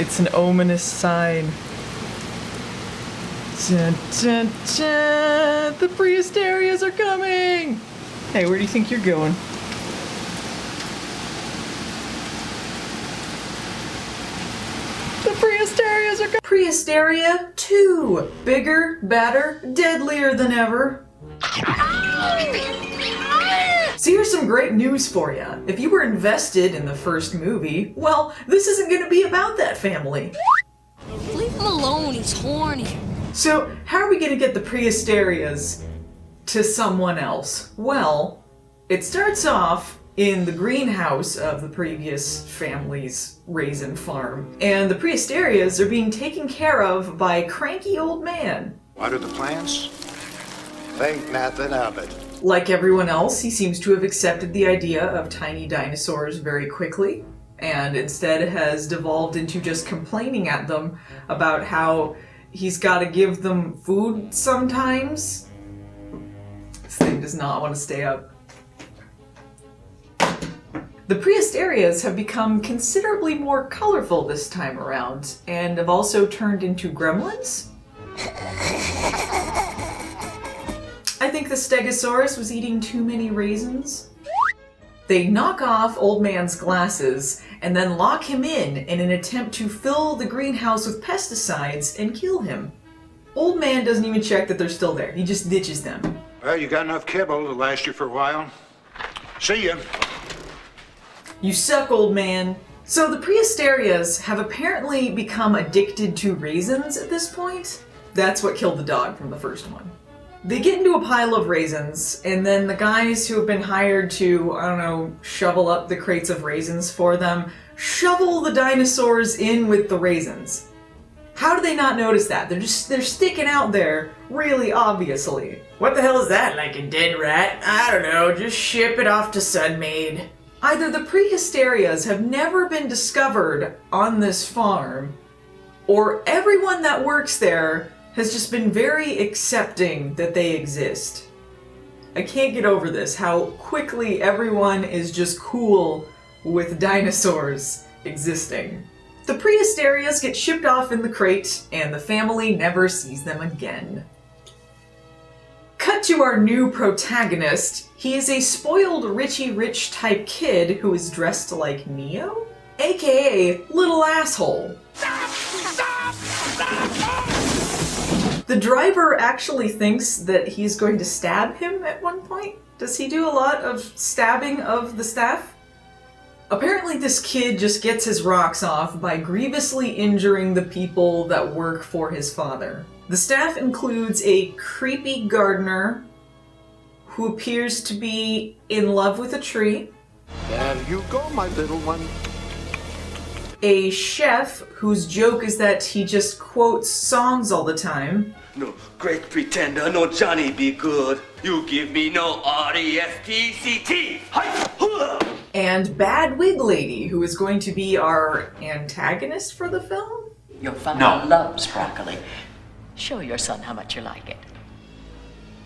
It's an ominous sign. Dun, dun, dun. The prehysterias are coming! Hey, where do you think you're going? The prehysterias are coming! Prehysteria 2. Bigger, badder, deadlier than ever. So here's some great news for you. If you were invested in the first movie, well, this isn't going to be about that family. Leave him alone, he's horny. So how are we going to get the prehysterias to someone else? Well, it starts off in the greenhouse of the previous family's raisin farm, and the prehysterias are being taken care of by a cranky old man. What are the plans? Think nothing of it. Like everyone else, he seems to have accepted the idea of tiny dinosaurs very quickly, and instead has devolved into just complaining at them about how he's got to give them food sometimes. This thing does not want to stay up. The prehysterias have become considerably more colorful this time around, and have also turned into gremlins. I think the Stegosaurus was eating too many raisins. They knock off Old Man's glasses and then lock him in an attempt to fill the greenhouse with pesticides and kill him. Old Man doesn't even check that they're still there. He just ditches them. Well, you got enough kibble to last you for a while. See ya. You suck, Old Man. So the prehysterias have apparently become addicted to raisins at this point. That's what killed the dog from the first one. They get into a pile of raisins, and then the guys who have been hired to, I don't know, shovel up the crates of raisins for them, shovel the dinosaurs in with the raisins. How do they not notice that? They're sticking out there really obviously. What the hell is that, like a dead rat? I don't know, just ship it off to Sunmaid. Either the prehysterias have never been discovered on this farm, or everyone that works there has just been very accepting that they exist. I can't get over this, how quickly everyone is just cool with dinosaurs existing. The prehysterias get shipped off in the crate, and the family never sees them again. Cut to our new protagonist. He is a spoiled Richie Rich type kid who is dressed like Neo, aka Little Asshole. The driver actually thinks that he's going to stab him at one point. Does he do a lot of stabbing of the staff? Apparently this kid just gets his rocks off by grievously injuring the people that work for his father. The staff includes a creepy gardener who appears to be in love with a tree. There you go, my little one. A chef whose joke is that he just quotes songs all the time. No great pretender, no Johnny be good. You give me no R-E-S-P-C-T. And Bad Wig Lady, who is going to be our antagonist for the film? Your father loves broccoli. Show your son how much you like it.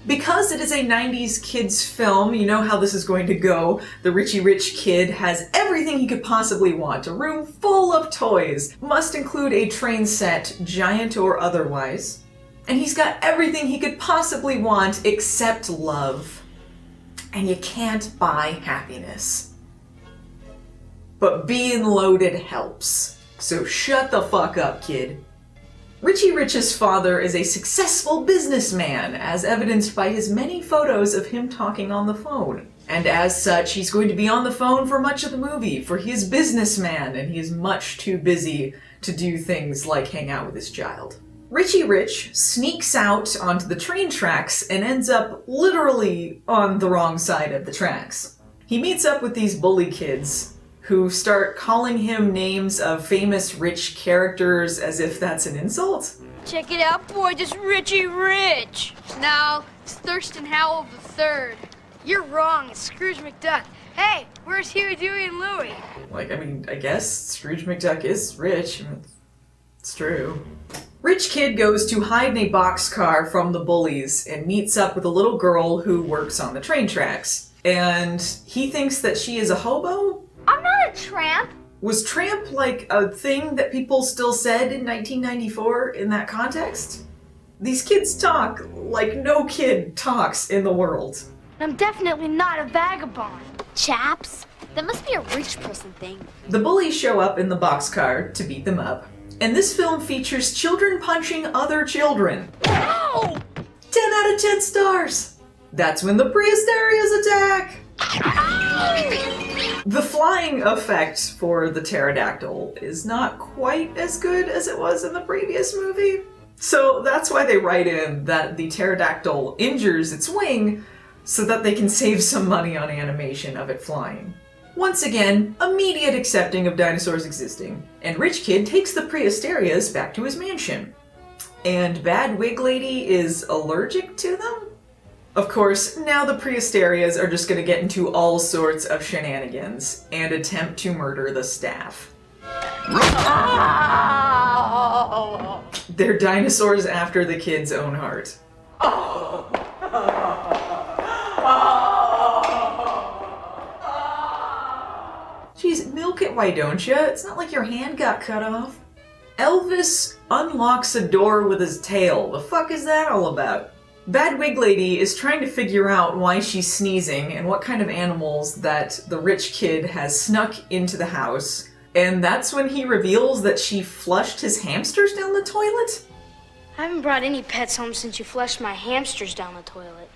Because it is a 90s kids film, you know how this is going to go. The Richie Rich kid has everything he could possibly want. A room full of toys. Must include a train set, giant or otherwise. And he's got everything he could possibly want except love. And you can't buy happiness. But being loaded helps. So shut the fuck up, kid. Richie Rich's father is a successful businessman, as evidenced by his many photos of him talking on the phone. And as such, he's going to be on the phone for much of the movie, for he is businessman, and he is much too busy to do things like hang out with his child. Richie Rich sneaks out onto the train tracks and ends up literally on the wrong side of the tracks. He meets up with these bully kids, who start calling him names of famous rich characters as if that's an insult. Check it out, boy, this Richie Rich. No, it's Thurston Howell III. You're wrong, it's Scrooge McDuck. Hey, where's Huey, Dewey, and Louie? I guess Scrooge McDuck is rich. It's true. Rich kid goes to hide in a boxcar from the bullies and meets up with a little girl who works on the train tracks. And he thinks that she is a hobo? I'm not a tramp. Was tramp like a thing that people still said in 1994 in that context? These kids talk like no kid talks in the world. I'm definitely not a vagabond. Chaps? That must be a rich person thing. The bullies show up in the boxcar to beat them up, and this film features children punching other children. Oh! 10 out of 10 stars! That's when the prehysterias attack! The flying effect for the pterodactyl is not quite as good as it was in the previous movie. So that's why they write in that the pterodactyl injures its wing so that they can save some money on animation of it flying. Once again, immediate accepting of dinosaurs existing, and Rich Kid takes the prehysterias back to his mansion. And Bad Wig Lady is allergic to them? Of course, now the prehysterias are just gonna get into all sorts of shenanigans and attempt to murder the staff. They're dinosaurs after the kid's own heart. Jeez, milk it, why don't you? It's not like your hand got cut off. Elvis unlocks a door with his tail. The fuck is that all about? Bad Wig Lady is trying to figure out why she's sneezing and what kind of animals that the rich kid has snuck into the house. And that's when he reveals that she flushed his hamsters down the toilet? I haven't brought any pets home since you flushed my hamsters down the toilet.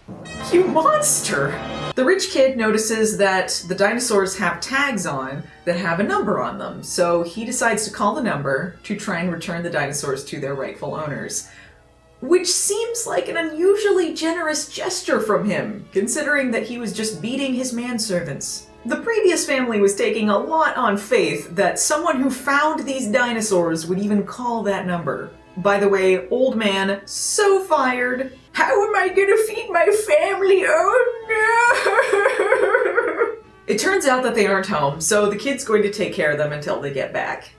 You monster! The rich kid notices that the dinosaurs have tags on that have a number on them, so he decides to call the number to try and return the dinosaurs to their rightful owners. Which seems like an unusually generous gesture from him, considering that he was just beating his manservants. The previous family was taking a lot on faith that someone who found these dinosaurs would even call that number. By the way, old man, so fired. How am I gonna feed my family? Oh no! It turns out that they aren't home, so the kid's going to take care of them until they get back.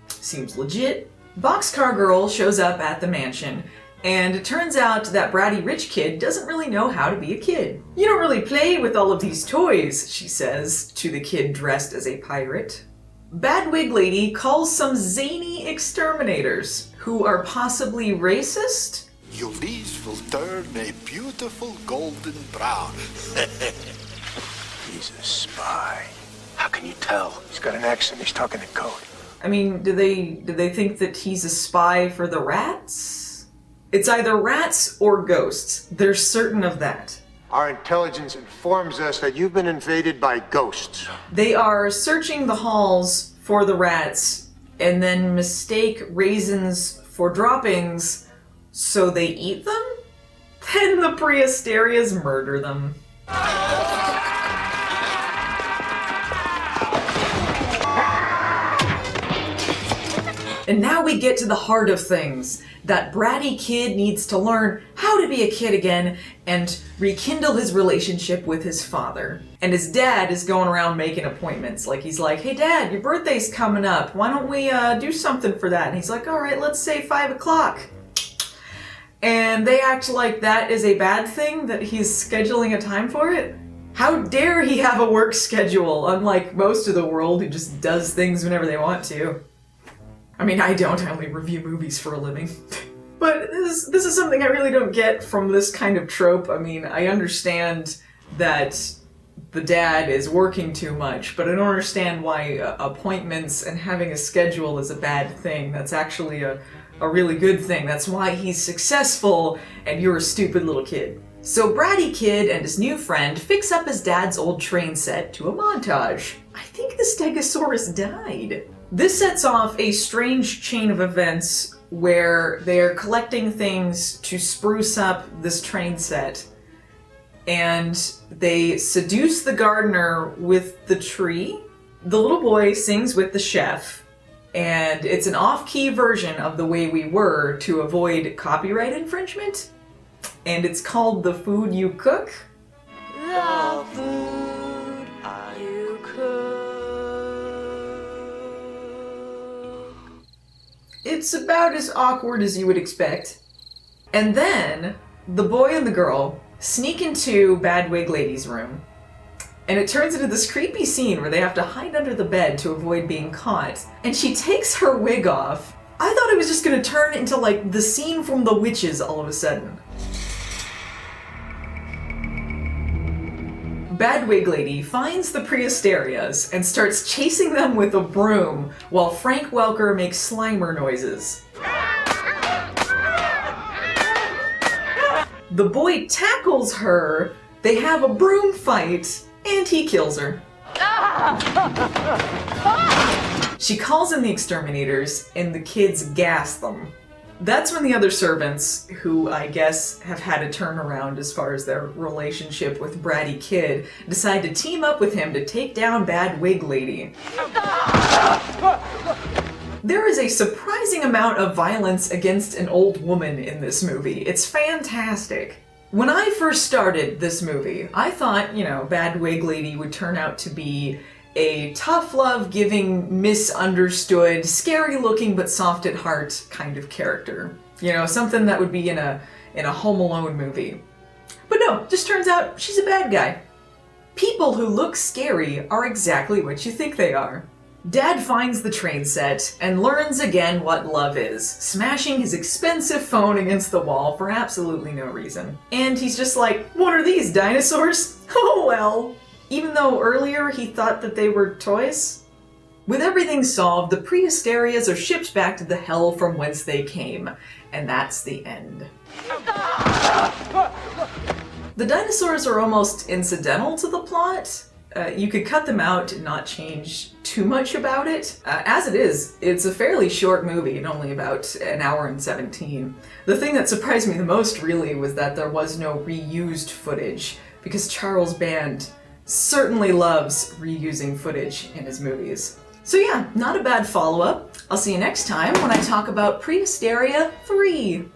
Seems legit. Boxcar Girl shows up at the mansion, and it turns out that bratty rich kid doesn't really know how to be a kid. You don't really play with all of these toys, she says to the kid dressed as a pirate. Bad Wig Lady calls some zany exterminators, who are possibly racist? Your leaves will turn a beautiful golden brown. He's a spy. How can you tell? He's got an accent. He's talking in code. I mean, do they think that he's a spy for the rats? It's either rats or ghosts. They're certain of that. Our intelligence informs us that you've been invaded by ghosts. They are searching the halls for the rats and then mistake raisins for droppings, so they eat them? Then the prehysterias murder them. And now we get to the heart of things. That bratty kid needs to learn how to be a kid again and rekindle his relationship with his father. And his dad is going around making appointments. Like, he's like, hey dad, your birthday's coming up. Why don't we do something for that? And he's like, all right, let's say 5 o'clock. And they act like that is a bad thing, that he's scheduling a time for it. How dare he have a work schedule, unlike most of the world who just does things whenever they want to. I mean, I don't. I only review movies for a living. But this is something I really don't get from this kind of trope. I mean, I understand that the dad is working too much, but I don't understand why appointments and having a schedule is a bad thing. That's actually a really good thing. That's why he's successful and you're a stupid little kid. So Bratty Kid and his new friend fix up his dad's old train set to a montage. I think the Stegosaurus died. This sets off a strange chain of events where they're collecting things to spruce up this train set. And they seduce the gardener with the tree. The little boy sings with the chef. And it's an off-key version of The Way We Were to avoid copyright infringement. And it's called The Food You Cook. The food you cook. It's about as awkward as you would expect. And then the boy and the girl sneak into Bad Wig Lady's room And it turns into this creepy scene where they have to hide under the bed to avoid being caught. And she takes her wig off. I thought it was just gonna turn into like the scene from The Witches all of a sudden. Bad Wig Lady finds the Prehysterias and starts chasing them with a broom while Frank Welker makes Slimer noises. The boy tackles her, they have a broom fight, and he kills her. She calls in the exterminators, and the kids gas them. That's when the other servants, who I guess have had a turnaround as far as their relationship with Bratty Kid, decide to team up with him to take down Bad Wig Lady. There is a surprising amount of violence against an old woman in this movie. It's fantastic. When I first started this movie, I thought, Bad Wig Lady would turn out to be a tough love giving, misunderstood, scary looking but soft at heart kind of character. Something that would be in a Home Alone movie. But no, just turns out she's a bad guy. People who look scary are exactly what you think they are. Dad finds the train set and learns again what love is, smashing his expensive phone against the wall for absolutely no reason. And he's just like, what are these, dinosaurs? Oh well. Even though earlier he thought that they were toys? With everything solved, the Prehysterias are shipped back to the hell from whence they came. And that's the end. The dinosaurs are almost incidental to the plot. You could cut them out and not change too much about it. As it is, it's a fairly short movie, and only about an hour and 17. The thing that surprised me the most, really, was that there was no reused footage, because Charles Band certainly loves reusing footage in his movies. So yeah, not a bad follow-up. I'll see you next time when I talk about Prehysteria 3.